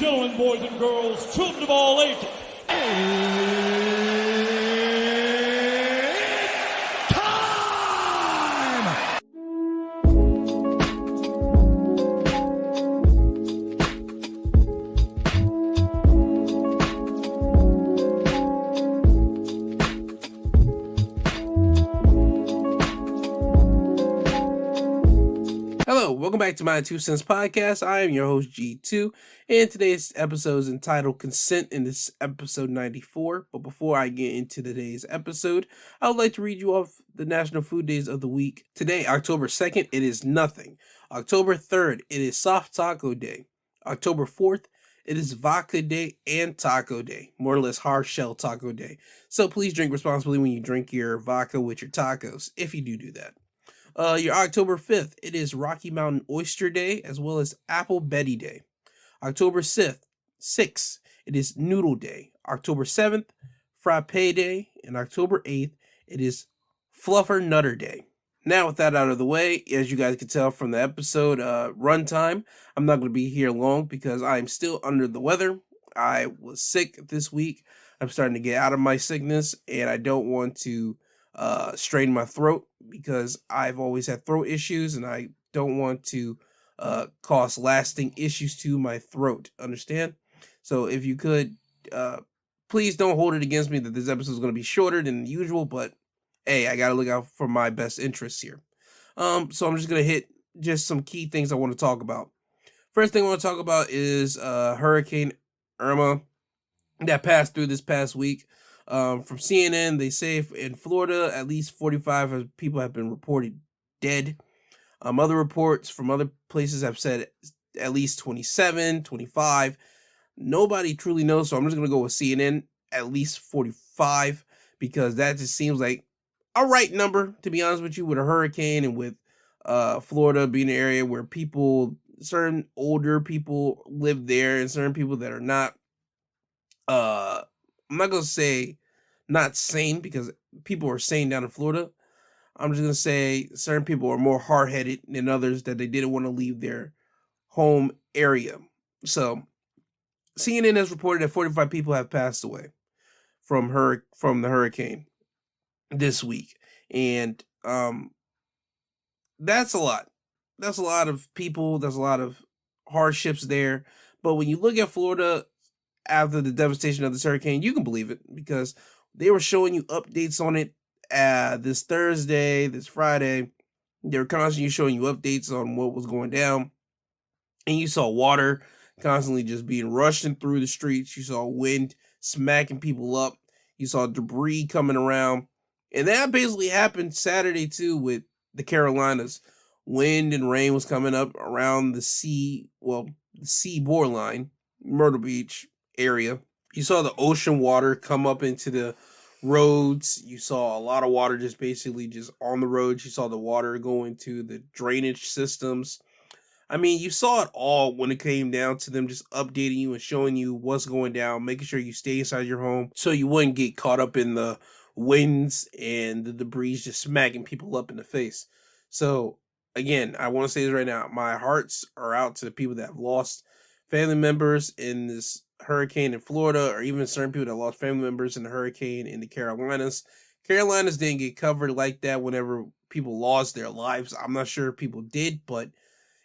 gentlemen, boys and girls, children of all ages. Hello, welcome back to my 2 Cents Podcast. I am your host, G2, and today's episode is entitled Consent, and this is episode 94. But before I get into today's episode, I would like to read you off the National Food Days of the week. Today, October 2nd, it is nothing. October 3rd, it is Soft Taco Day. October 4th, it is Vodka Day and Taco Day, more or less hard shell Taco Day. So please drink responsibly when you drink your vodka with your tacos, if you do that. Your October 5th, it is Rocky Mountain Oyster Day, as well as Apple Betty Day. October 6th, it is Noodle Day. October 7th, Frappe Day. And October 8th, it is Fluffer Nutter Day. Now, with that out of the way, as you guys can tell from the episode runtime, I'm not going to be here long because I'm still under the weather. I was sick this week. I'm starting to get out of my sickness, and I don't want to strain my throat because I've always had throat issues, and I don't want to cause lasting issues to my throat. Understand? So if you could, please don't hold it against me that this episode is going to be shorter than usual, but hey, I got to look out for my best interests here. So I'm just going to hit just some key things I want to talk about. First thing I want to talk about is Hurricane Irma that passed through this past week. From CNN, they say in Florida, at least 45 people have been reported dead. Other reports from other places have said at least 27, 25. Nobody truly knows, so I'm just going to go with CNN, at least 45, because that just seems like a right number, to be honest with you, with a hurricane and with Florida being an area where certain older people live there and certain people that are not, I'm not going to say not sane because people are sane down in Florida. I'm just going to say certain people are more hard-headed than others that they didn't want to leave their home area. So CNN has reported that 45 people have passed away from the hurricane this week. And that's a lot. That's a lot of people. That's a lot of hardships there. But when you look at Florida after the devastation of this hurricane, you can believe it because they were showing you updates on it this Thursday, this Friday. They were constantly showing you updates on what was going down. And you saw water constantly just being rushing through the streets. You saw wind smacking people up. You saw debris coming around. And that basically happened Saturday too with the Carolinas. Wind and rain was coming up around the sea borderline, Myrtle Beach area. You saw the ocean water come up into the roads. You saw a lot of water just basically just on the roads. You saw the water go into the drainage systems. I mean, you saw it all when it came down to them just updating you and showing you what's going down, making sure you stay inside your home so you wouldn't get caught up in the winds and the debris just smacking people up in the face. So again, I want to say this right now. My hearts are out to the people that have lost family members in this hurricane in Florida, or even certain people that lost family members in the hurricane in the Carolinas. Carolinas didn't get covered like that whenever people lost their lives. I'm not sure if people did, but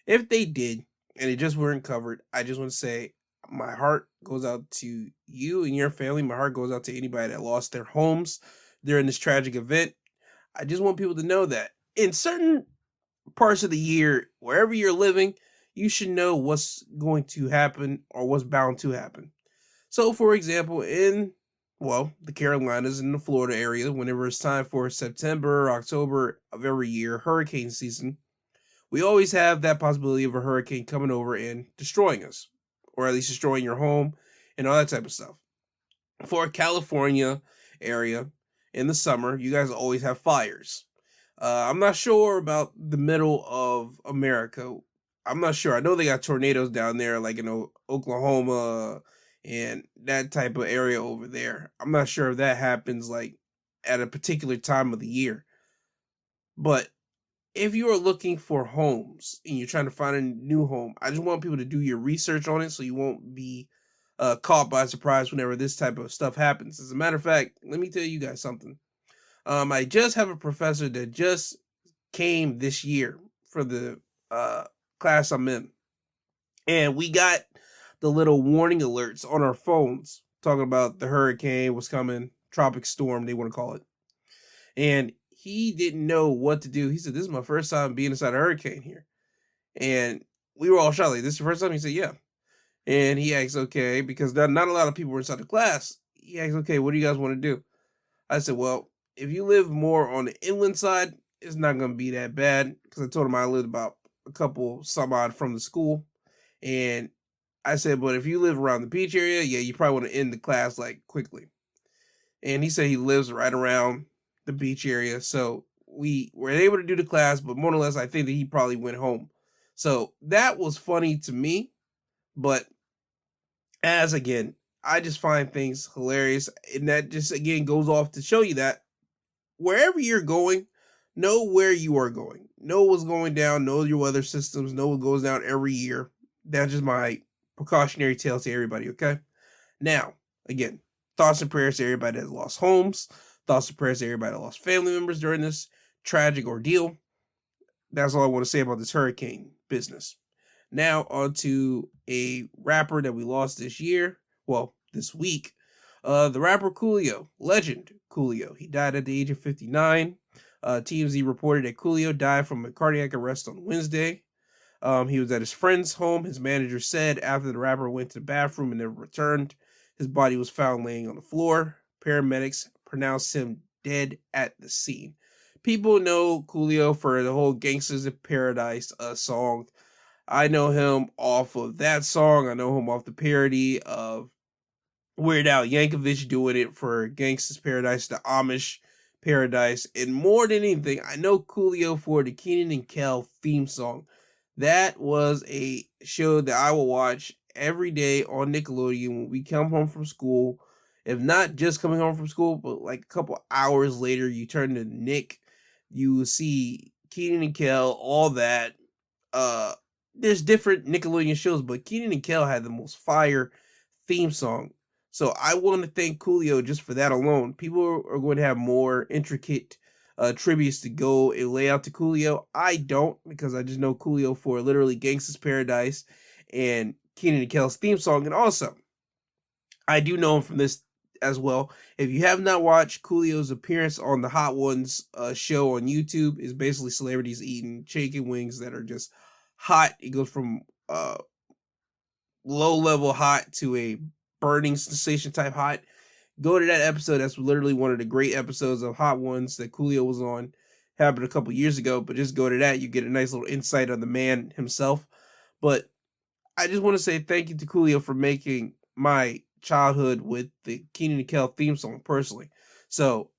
if they did and they just weren't covered, I just want to say my heart goes out to you and your family. My heart goes out to anybody that lost their homes during this tragic event. I just want people to know that in certain parts of the year, wherever you're living, you should know what's going to happen or what's bound to happen. So, for example, in the Carolinas and the Florida area, whenever it's time for September or October of every year, hurricane season, we always have that possibility of a hurricane coming over and destroying us, or at least destroying your home and all that type of stuff. For California area in the summer, you guys always have fires. I'm not sure about the middle of America. I'm not sure. I know they got tornadoes down there, like in Oklahoma and that type of area over there. I'm not sure if that happens like at a particular time of the year. But if you are looking for homes and you're trying to find a new home, I just want people to do your research on it so you won't be caught by surprise whenever this type of stuff happens. As a matter of fact, let me tell you guys something. I just have a professor that just came this year for the class I'm in, and we got the little warning alerts on our phones talking about the hurricane was coming, tropic storm, they want to call it. And he didn't know what to do. He said, "This is my first time being inside a hurricane here." And we were all shocked. Like, "This is your first time?" He said, "Yeah." And he asked, "Okay," because not a lot of people were inside the class. He asked, "Okay, what do you guys want to do?" I said, "Well, if you live more on the inland side, it's not going to be that bad." Because I told him I lived about a couple some odd from the school. And I said, "But if you live around the beach area, yeah, you probably want to end the class like quickly." And he said he lives right around the beach area. So we were able to do the class, but more or less, I think that he probably went home. So that was funny to me. But as again, I just find things hilarious. And that just again goes off to show you that wherever you're going, know where you are going. Know what's going down, know your weather systems, know what goes down every year. That's just my precautionary tale to everybody, okay? Now, again, thoughts and prayers to everybody that lost homes. Thoughts and prayers to everybody that lost family members during this tragic ordeal. That's all I want to say about this hurricane business. Now, on to a rapper that we lost this year. Well, this week. The rapper Coolio, legend Coolio. He died at the age of 59. TMZ reported that Coolio died from a cardiac arrest on Wednesday. He was at his friend's home. His manager said after the rapper went to the bathroom and never returned, his body was found laying on the floor. Paramedics pronounced him dead at the scene. People know Coolio for the whole Gangsters in Paradise song. I know him off of that song. I know him off the parody of Weird Al Yankovic doing it for Gangsta's Paradise, the Amish Paradise. And more than anything, I know Coolio for the Kenan and Kel theme song. That was a show that I will watch every day on Nickelodeon when we come home from school. If not just coming home from school, but like a couple hours later, you turn to Nick, you will see Kenan and Kel, all that. There's different Nickelodeon shows, but Kenan and Kel had the most fire theme song. So I want to thank Coolio just for that alone. People are going to have more intricate tributes to go and lay out to Coolio. I don't, because I just know Coolio for literally Gangsta's Paradise and Kenan and Kel's theme song. And also, I do know him from this as well. If you have not watched Coolio's appearance on the Hot Ones show on YouTube, is basically celebrities eating chicken wings that are just hot. It goes from low level hot to a burning sensation type hot. Go to that episode. That's literally one of the great episodes of Hot Ones that Coolio was on. Happened a couple years ago, but just go to that. You get a nice little insight on the man himself. But I just want to say thank you to Coolio for making my childhood with the Kenan and Kel theme song personally. So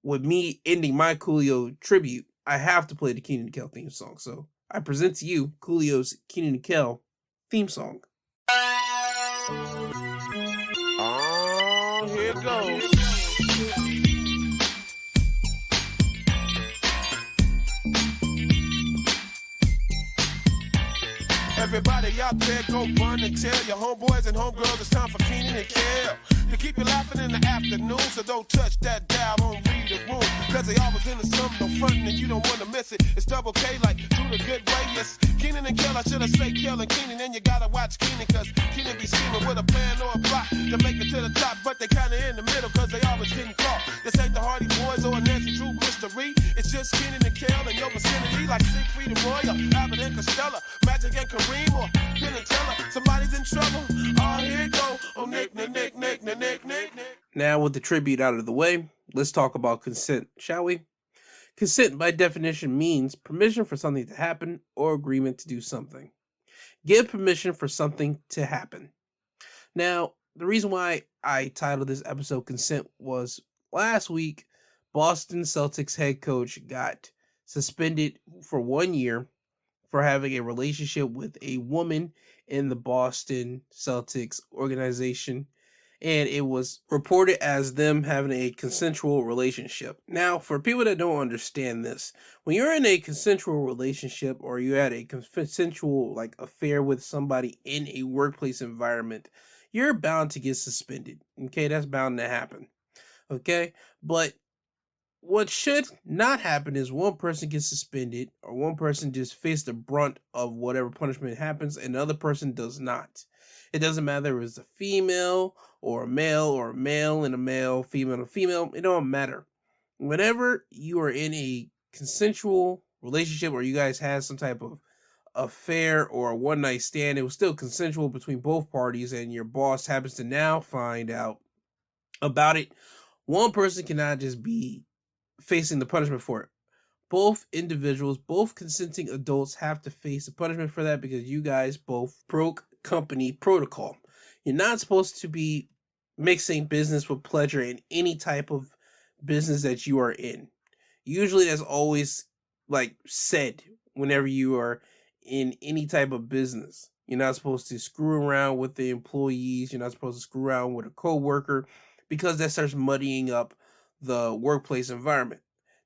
with me ending my Coolio tribute, I have to play the Kenan and Kel theme song. So I present to you Coolio's Kenan and Kel theme song. Oh, here it goes. Everybody out there go run and tell your homeboys and homegirls it's time for Kenan and Kel to keep you laughing in the afternoon. So don't touch that dial, don't read the room, cause they always into something no frontin' and you don't wanna miss it. It's double K like do the good way. Yes, Kenan and Kel, I should have said Kel and Kenan. And you gotta watch Kenan, cause Kenan be scheming with a plan or a plot to make it to the top, but they kinda in the middle cause they always getting caught. This ain't the Hardy Boys or a Nancy Drew mystery. It's just Kenan and Kel in your vicinity, like Siegfried and Roy or Abbott and Costello, Magic and Kareem or Penn and Teller. Somebody's in trouble. Oh, here it go. Oh, Nick. Now with the tribute out of the way, let's talk about consent, shall we? Consent, by definition, means permission for something to happen or agreement to do something. Give permission for something to happen. Now, the reason why I titled this episode Consent was last week, Boston Celtics head coach got suspended for 1 year for having a relationship with a woman in the Boston Celtics organization. and it was reported as them having a consensual relationship. Now, for people that don't understand this, when you're in a consensual relationship or you had a consensual like affair with somebody in a workplace environment, you're bound to get suspended. Okay, that's bound to happen. Okay, but what should not happen is one person gets suspended or one person just face the brunt of whatever punishment happens and the other person does not. It doesn't matter if it's a female or a male and a male, female and a female. It don't matter. Whenever you are in a consensual relationship or you guys have some type of affair or a one night stand, it was still consensual between both parties and your boss happens to now find out about it. One person cannot just be facing the punishment for it. Both individuals, both consenting adults have to face the punishment for that because you guys both broke company protocol. You're not supposed to be mixing business with pleasure in any type of business that you are in. Usually that's always like said whenever you are in any type of business. You're not supposed to screw around with the employees. You're not supposed to screw around with a coworker because that starts muddying up the workplace environment.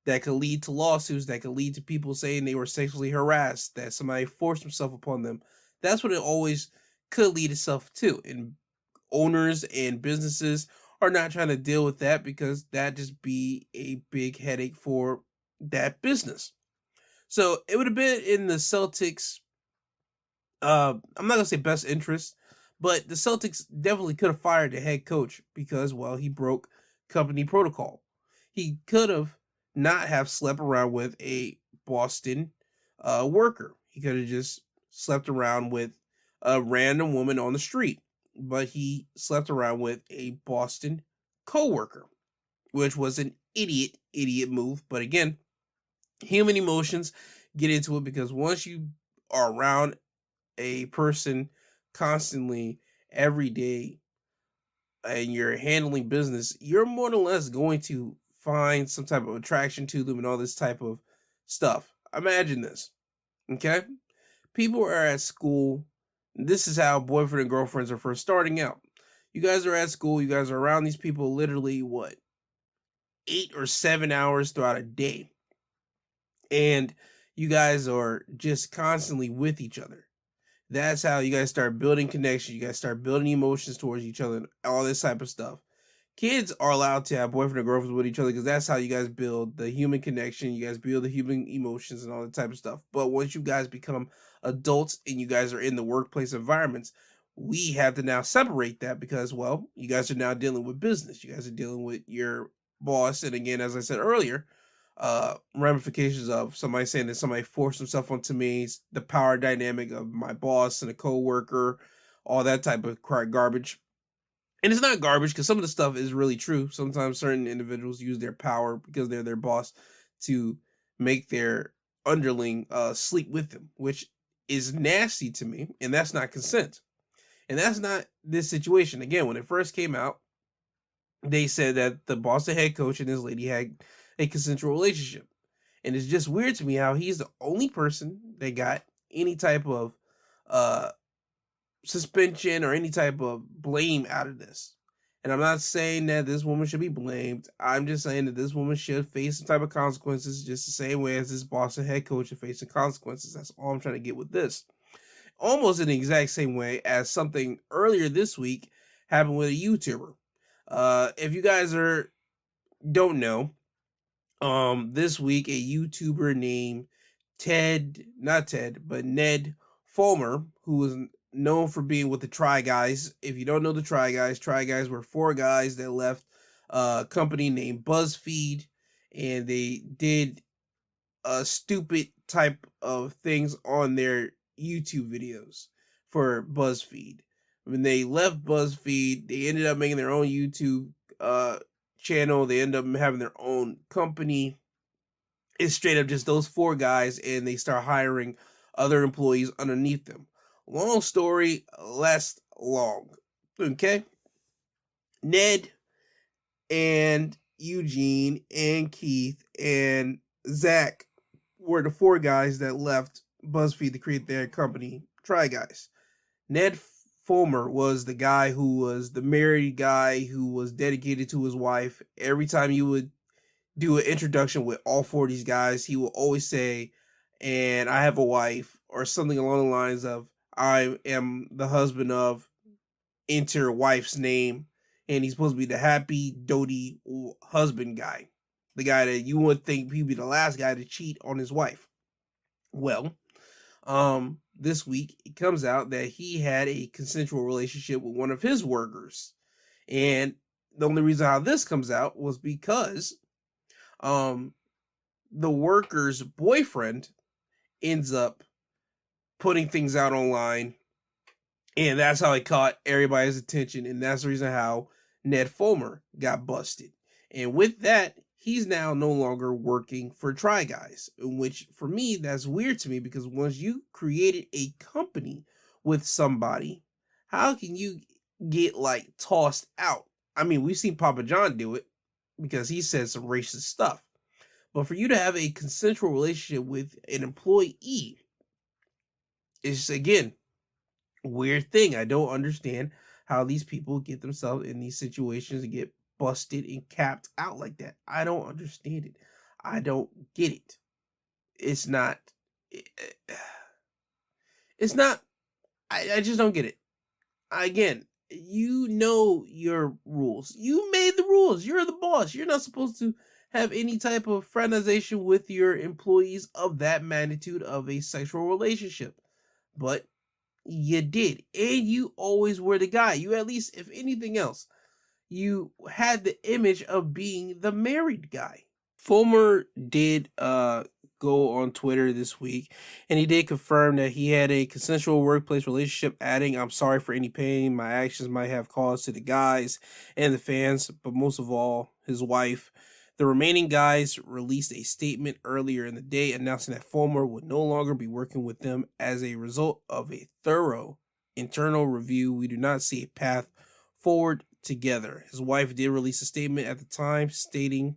That could lead to lawsuits, that could lead to people saying they were sexually harassed, that somebody forced himself upon them. That's what it always could lead itself to. And owners and businesses are not trying to deal with that because that just be a big headache for that business. So it would have been in the Celtics, I'm not going to say best interest, but the Celtics definitely could have fired the head coach because, well, he broke company protocol. He could have not have slept around with a Boston worker. He could have just slept around with a random woman on the street, but he slept around with a Boston coworker, which was an idiot move. But again, human emotions get into it because once you are around a person constantly every day and you're handling business, you're more or less going to find some type of attraction to them and all this type of stuff. Imagine this, okay? People are at school. This is how boyfriend and girlfriends are first starting out. You guys are at school. You guys are around these people literally, 8 or 7 hours throughout a day. And you guys are just constantly with each other. That's how you guys start building connection. You guys start building emotions towards each other and all this type of stuff. Kids are allowed to have boyfriend and girlfriends with each other because that's how you guys build the human connection. You guys build the human emotions and all that type of stuff. But once you guys become adults and you guys are in the workplace environments, we have to now separate that because, well, you guys are now dealing with business. You guys are dealing with your boss. And again, as I said earlier, ramifications of somebody saying that somebody forced himself onto me, the power dynamic of my boss and a coworker, all that type of garbage. And it's not garbage because some of the stuff is really true. Sometimes certain individuals use their power because they're their boss to make their underling sleep with them, which is nasty to me. And that's not consent. And that's not this situation. Again, when it first came out, they said that the Boston head coach and this lady had a consensual relationship. And it's just weird to me how he's the only person that got any type of suspension or any type of blame out of this. And I'm not saying that this woman should be blamed. I'm just saying that this woman should face some type of consequences just the same way as this Boston head coach is facing consequences. That's all I'm trying to get with this. Almost in the exact same way as something earlier this week happened with a YouTuber. If you guys don't know, this week a YouTuber named Ned Fulmer, who was known for being with the Try Guys. If you don't know the Try Guys were 4 guys that left a company named BuzzFeed, and they did stupid type of things on their YouTube videos for BuzzFeed. When they left BuzzFeed, they ended up making their own YouTube channel. They ended up having their own company. It's straight up just those 4 guys, and they start hiring other employees underneath them. Long story, less long. Okay? Ned and Eugene and Keith and Zach were the 4 guys that left BuzzFeed to create their company, Try Guys. Ned Fulmer was the guy who was the married guy who was dedicated to his wife. Every time you would do an introduction with all four of these guys, he will always say, "And I have a wife," or something along the lines of, "I am the husband of," enter wife's name, and he's supposed to be the happy, doty husband guy. The guy that you would think he'd be the last guy to cheat on his wife. Well, this week it comes out that he had a consensual relationship with one of his workers. And the only reason how this comes out was because the worker's boyfriend ends up putting things out online, and that's how it caught everybody's attention, and that's the reason how Ned Fulmer got busted. And with that, he's now no longer working for Try Guys, which for me, that's weird to me, because once you created a company with somebody, how can you get like tossed out? I mean, we've seen Papa John do it because he said some racist stuff. But for you to have a consensual relationship with an employee is, again, a weird thing. I don't understand how these people get themselves in these situations and get busted and capped out like that. I don't understand it. I don't get it. It's not. I just don't get it. Again, you know your rules. You made the rules. You're the boss. You're not supposed to have any type of fraternization with your employees of that magnitude of a sexual relationship. But you did. And you always were the guy. You, at least, if anything else, you had the image of being the married guy. Fulmer did go on Twitter this week, and he did confirm that he had a consensual workplace relationship, adding, "I'm sorry for any pain my actions might have caused to the guys and the fans, but most of all, his wife." The remaining guys released a statement earlier in the day announcing that Fulmer would no longer be working with them as a result of a thorough internal review. We do not see a path forward together. His wife did release a statement at the time stating,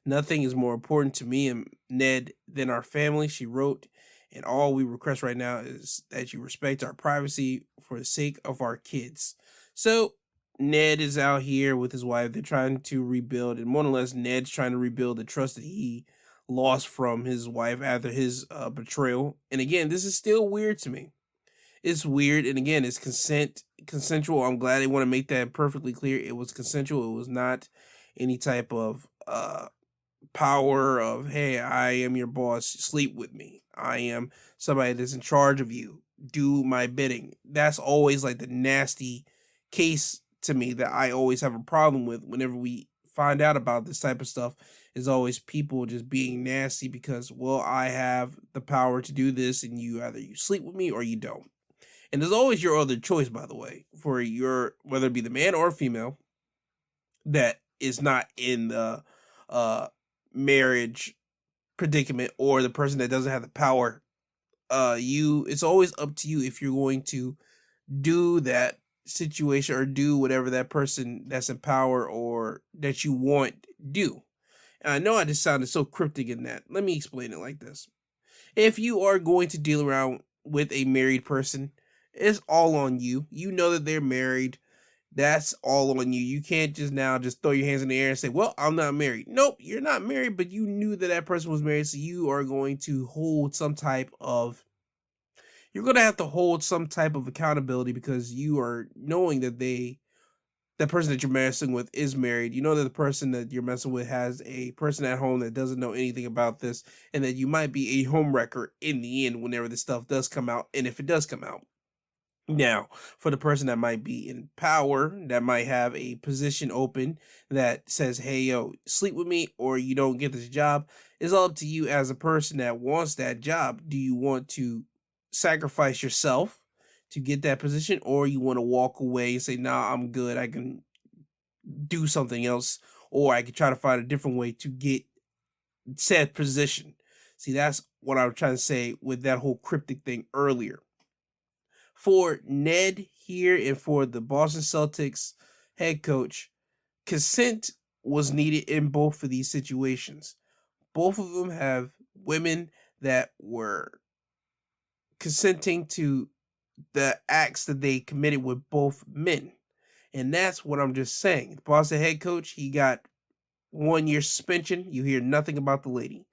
"Nothing is more important to me and Ned than our family," she wrote, "and all we request right now is that you respect our privacy for the sake of our kids." So Ned is out here with his wife. They're trying to rebuild, and more or less Ned's trying to rebuild the trust that he lost from his wife after his betrayal. And again, this is still weird to me. It's weird, and again, it's consensual. I'm glad they want to make that perfectly clear. It was consensual. It was not any type of power of, "Hey, I am your boss, sleep with me. I am somebody that's in charge of you. Do my bidding." That's always like the nasty case to me that I always have a problem with whenever we find out about this type of stuff, is always people just being nasty because, well, I have the power to do this, and you either you sleep with me or you don't. And there's always your other choice, by the way, for your, whether it be the man or female that is not in the marriage predicament, or the person that doesn't have the power. It's always up to you if you're going to do that situation or do whatever that person that's in power or that you want do. And I know I just sounded so cryptic in that. Let me explain it like this. If you are going to deal around with a married person, it's all on you. You know that they're married. That's all on you. You can't just now just throw your hands in the air and say, "Well, I'm not married." Nope, you're not married, but you knew that that person was married, so you are going to hold some type of, you're going to have to hold some type of accountability, because you are knowing that that person that you're messing with is married. You know that the person that you're messing with has a person at home that doesn't know anything about this, and that you might be a homewrecker in the end whenever this stuff does come out, and if it does come out. Now, for the person that might be in power, that might have a position open that says, "Hey, yo, sleep with me or you don't get this job," it's all up to you as a person that wants that job. Do you want to sacrifice yourself to get that position, or you want to walk away and say, "Nah, I'm good. I can do something else, or I can try to find a different way to get said position." See, that's what I was trying to say with that whole cryptic thing earlier. For Ned here and for the Boston Celtics head coach, consent was needed in both of these situations. Both of them have women that were consenting to the acts that they committed with both men. And that's what I'm just saying. The Boston head coach, he got 1 year suspension. You hear nothing about the lady.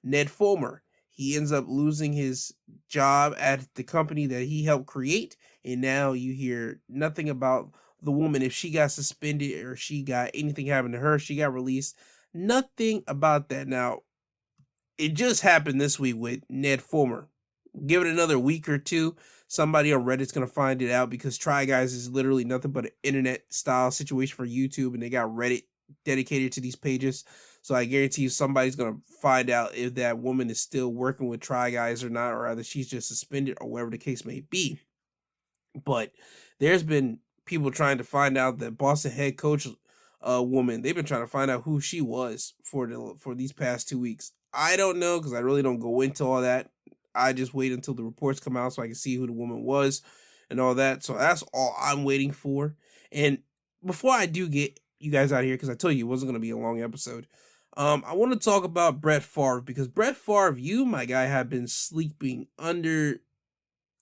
Ned Fulmer, he ends up losing his job at the company that he helped create. And now you hear nothing about the woman, if she got suspended or she got anything happen to her, she got released. Nothing about that. Now, it just happened this week with Ned Fulmer. Give it another week or two, somebody on Reddit's going to find it out, because Try Guys is literally nothing but an internet style situation for YouTube, and they got Reddit dedicated to these pages. So I guarantee you somebody's going to find out if that woman is still working with Try Guys or not, or either she's just suspended or whatever the case may be. But there's been people trying to find out that Boston head coach woman, they've been trying to find out who she was for these past 2 weeks. I don't know, because I really don't go into all that. I just wait until the reports come out so I can see who the woman was and all that. So that's all I'm waiting for. And before I do get you guys out of here, because I told you it wasn't going to be a long episode, I want to talk about Brett Favre, because Brett Favre, you, my guy, have been sleeping under...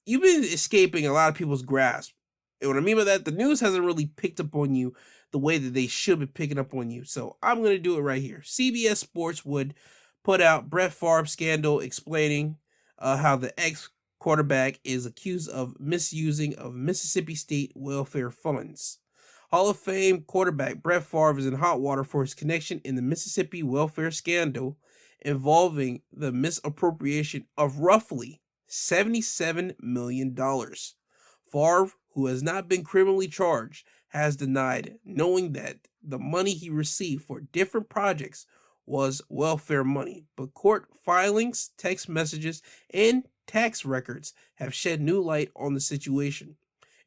You've been escaping a lot of people's grasp. And what I mean by that, the news hasn't really picked up on you the way that they should be picking up on you. So I'm going to do it right here. CBS Sports would put out Brett Favre scandal, explaining how the ex-quarterback is accused of misusing of Mississippi State welfare funds. Hall of Fame quarterback Brett Favre is in hot water for his connection in the Mississippi welfare scandal involving the misappropriation of roughly $77 million. Favre, who has not been criminally charged, has denied knowing that the money he received for different projects was welfare money, but court filings, text messages, and tax records have shed new light on the situation.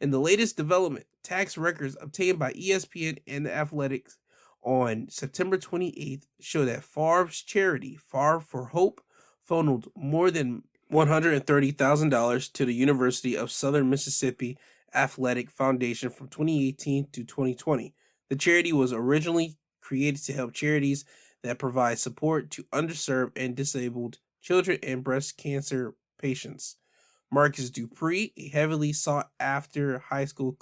In the latest development, tax records obtained by ESPN and The Athletic on September 28th show that Favre's charity, Favre for Hope, funneled more than $130,000 to the University of Southern Mississippi Athletic Foundation from 2018 to 2020. The charity was originally created to help charities that provide support to underserved and disabled children and breast cancer patients. Marcus Dupree, a heavily sought after high school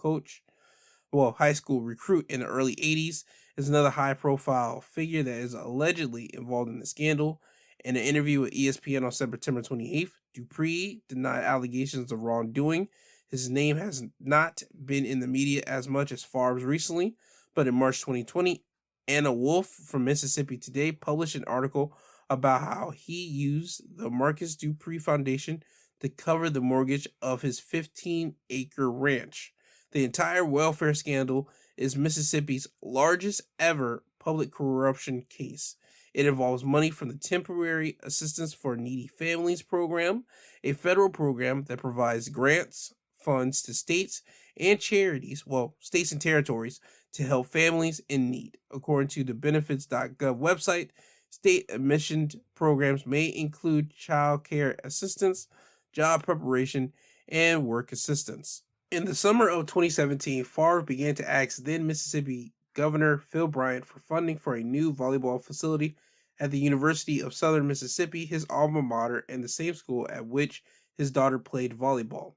recruit in the early 80s, is another high profile figure that is allegedly involved in the scandal. In an interview with ESPN on September 28th, Dupree denied allegations of wrongdoing. His name has not been in the media as much as Favre's recently, but in March 2020, Anna Wolf from Mississippi Today published an article about how he used the Marcus Dupree Foundation to cover the mortgage of his 15-acre ranch. The entire welfare scandal is Mississippi's largest ever public corruption case. It involves money from the Temporary Assistance for Needy Families program, a federal program that provides grants, funds to states and charities, states and territories, to help families in need. According to the benefits.gov website, state admission programs may include child care assistance, job preparation, and work assistance. In the summer of 2017, Favre began to ask then Mississippi Governor Phil Bryant for funding for a new volleyball facility at the University of Southern Mississippi, his alma mater, and the same school at which his daughter played volleyball.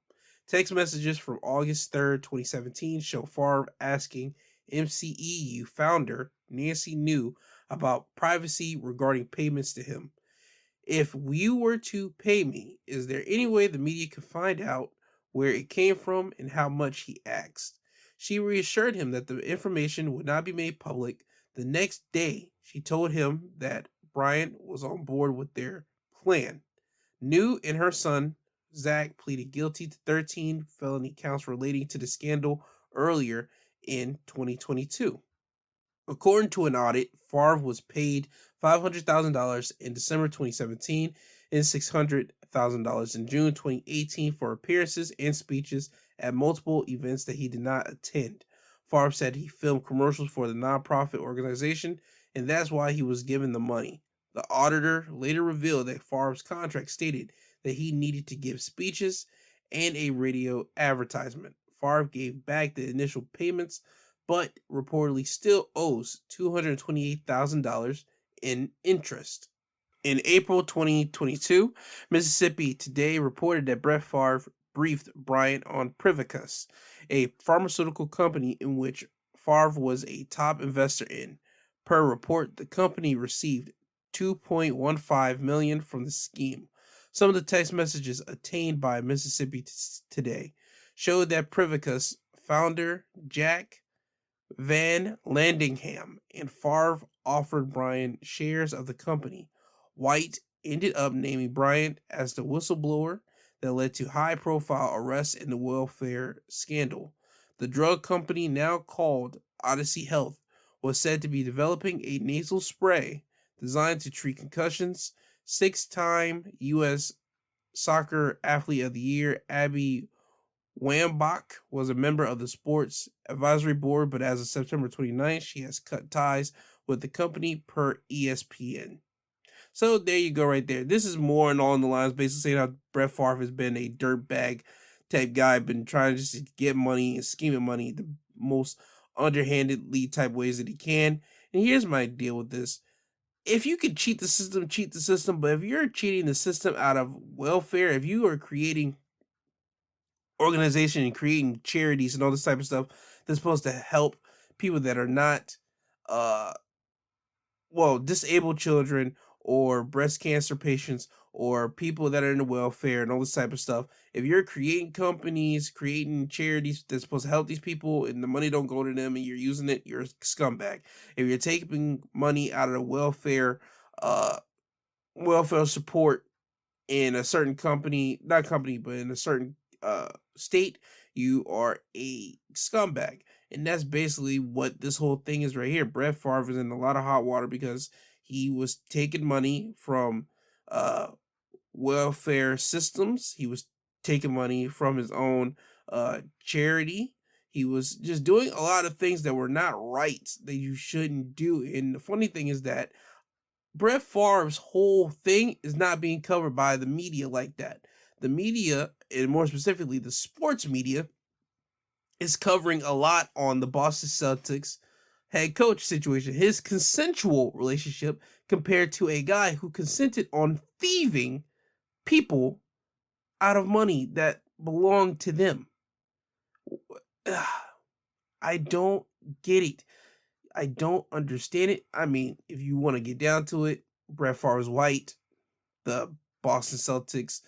Text messages from August 3rd, 2017 show Favre asking MCEU founder Nancy New about privacy regarding payments to him. If you were to pay me, is there any way the media could find out where it came from and how much, he asked. She reassured him that the information would not be made public. The next day, she told him that Bryant was on board with their plan. New and her son, Zach, pleaded guilty to 13 felony counts relating to the scandal earlier in 2022. According to an audit, Favre was paid $500,000 in December 2017 and $600,000 in June 2018 for appearances and speeches at multiple events that he did not attend. Favre said he filmed commercials for the nonprofit organization, and that's why he was given the money. The auditor later revealed that Favre's contract stated that he needed to give speeches and a radio advertisement. Favre gave back the initial payments, but reportedly still owes $228,000 in interest. In April 2022, Mississippi Today reported that Brett Favre briefed Bryant on Privicus, a pharmaceutical company in which Favre was a top investor in. Per report, the company received $2.15 million from the scheme. Some of the text messages obtained by Mississippi Today showed that Privicus founder Jack Van Landingham and Favre offered Bryant shares of the company. White ended up naming Bryant as the whistleblower that led to high-profile arrests in the welfare scandal. The drug company, now called Odyssey Health, was said to be developing a nasal spray designed to treat concussions. 6-time U.S. Soccer Athlete of the Year Abby Wambach was a member of the Sports Advisory Board, but as of September 29th, she has cut ties with the company per ESPN. So there you go right there. This is more along the lines basically saying how Brett Favre has been a dirtbag type guy, been trying just to get money and scheming money the most underhandedly type ways that he can. And here's my deal with this. If you could cheat the system, cheat the system. But if you're cheating the system out of welfare, if you are creating organization and creating charities and all this type of stuff that's supposed to help people that are not, disabled children or breast cancer patients or people that are in the welfare and all this type of stuff. If you're creating companies, creating charities that's supposed to help these people and the money don't go to them and you're using it, you're a scumbag. If you're taking money out of the welfare support in a certain company, but in a certain state, you are a scumbag. And that's basically what this whole thing is right here. Brett Favre is in a lot of hot water because he was taking money from welfare systems. He was taking money from his own charity. He was just doing a lot of things that were not right, that you shouldn't do. And the funny thing is that Brett Favre's whole thing is not being covered by the media like that. The media, and more specifically the sports media, is covering a lot on the Boston Celtics head coach situation, his consensual relationship compared to a guy who consented on thieving people out of money that belonged to them. I don't get it. I don't understand it. I mean, if you want to get down to it, Brett Favre is white. The Boston Celtics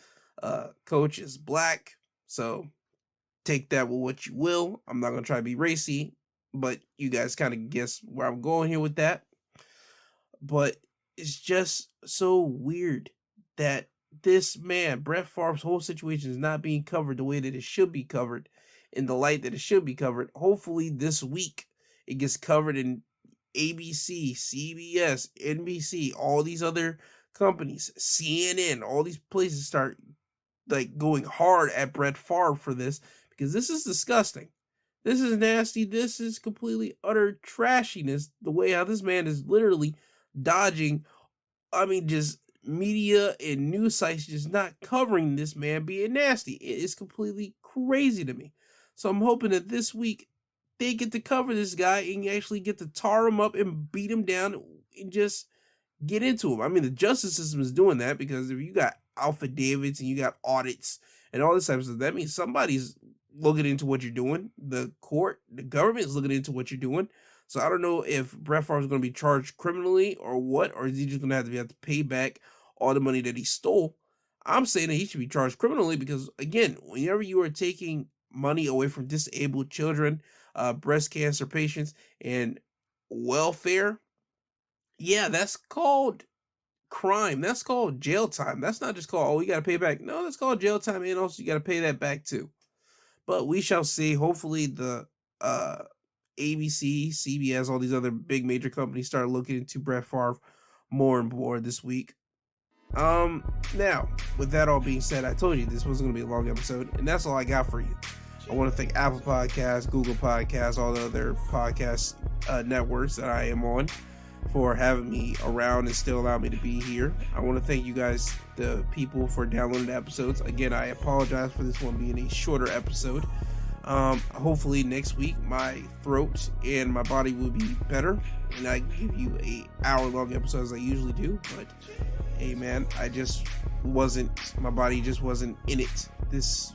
coach is black. So take that with what you will. I'm not going to try to be racy, but you guys kind of guess where I'm going here with that. But it's just so weird that this man, Brett Favre's whole situation is not being covered the way that it should be covered, in the light that it should be covered. Hopefully this week it gets covered in ABC, CBS, NBC, all these other companies, CNN, all these places start like going hard at Brett Favre for this, because this is disgusting. This is nasty. This is completely utter trashiness. The way how this man is literally dodging, just media and news sites just not covering this man being nasty. It is completely crazy to me. So I'm hoping that this week they get to cover this guy and actually get to tar him up and beat him down and just get into him. The justice system is doing that, because if you got affidavits and you got audits and all this type of stuff, that means somebody's looking into what you're doing. The court, the government is looking into what you're doing. So I don't know if Brett Favre is going to be charged criminally or what, or is he just going to have to pay back all the money that he stole. I'm saying that he should be charged criminally, because again, whenever you are taking money away from disabled children, breast cancer patients, and welfare, yeah, that's called crime. That's called jail time. That's not just called, you got to pay back. No, that's called jail time, and also you got to pay that back too. But we shall see. Hopefully the ABC, CBS, all these other big major companies start looking into Brett Favre more and more this week. Now, with that all being said, I told you this wasn't going to be a long episode, and that's all I got for you. I want to thank Apple Podcasts, Google Podcasts, all the other podcast networks that I am on for having me around and still allow me to be here. I want to thank you guys, the people, for downloading the episodes. Again, I apologize for this one being a shorter episode. Hopefully next week my throat and my body will be better, and I give you a hour-long episode as I usually do. But hey man, my body just wasn't in it this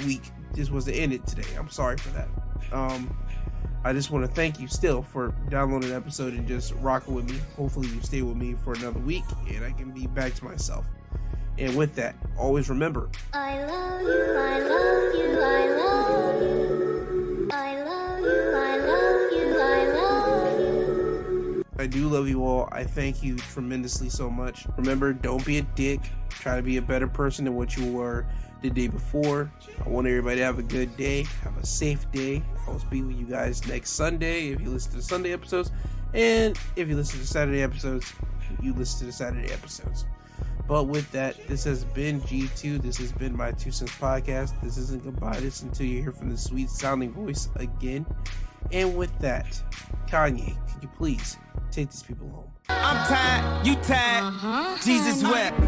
week just was to end it today. I'm sorry for that. I just want to thank you still for downloading the episode and just rocking with me. Hopefully you stay with me for another week and I can be back to myself. And with that, always remember, I love you, I love you, I love you. I love you, I love you, I love you. I do love you all. I thank you tremendously so much. Remember, don't be a dick. Try to be a better person than what you were the day before. I want everybody to have a good day. Have a safe day. I'll speak with you guys next Sunday if you listen to the Sunday episodes. And if you listen to Saturday episodes, you listen to the Saturday episodes. But with that, this has been G2. This has been my 2 cents podcast. This isn't goodbye. This until you hear from the sweet sounding voice again. And with that, Kanye, could you please take these people home? I'm tired, you tired, Jesus wept.